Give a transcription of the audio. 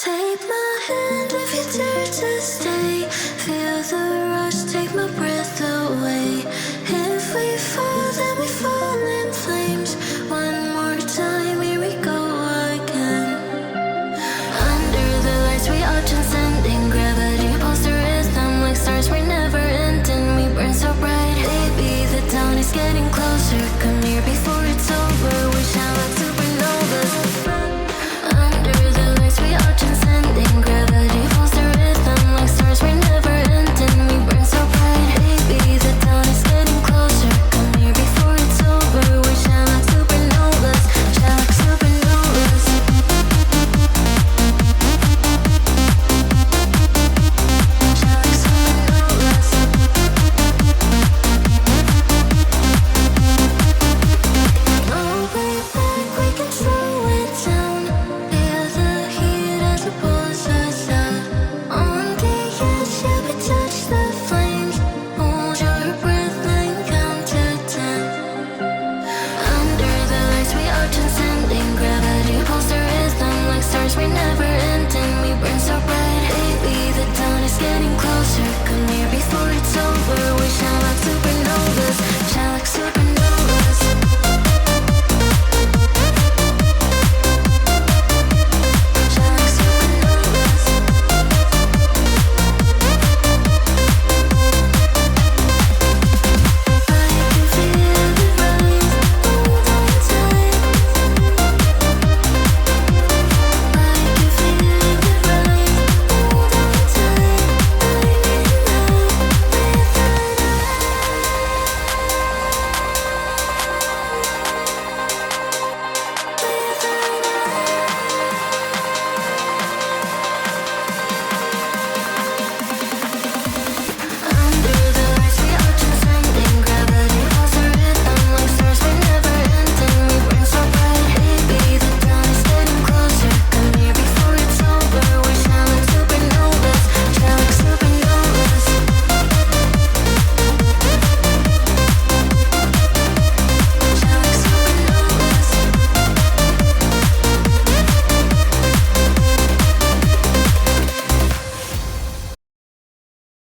Take my hand if you dare to stay. Feel the rush, take my breath away. If we fall, then we fall in flames. One more time, here we go again. Under the lights, we are transcending gravity. Pulse the rhythm like stars, we're never ending. We burn so bright, baby, the dawn is getting closer. Come here before it's over, we shine like supernovas. Under the lights, we are transcending gravity. Pulse the rhythm like stars, we're never ending. We burn so bright, baby, the dawn is getting closer. Come here before it's over, we shine like supernovas. Shine like supernovas. Shine like supernovas. No way back, we can slow it down. Feel the heat as it pulls us out. On the edge, yeah, we touch the flames. Hold your breath and count to 10. Under the lights, we are transcending gravity. Pulse the rhythm like stars, we're never ending. We burn so bright, baby, the dawn is getting closer.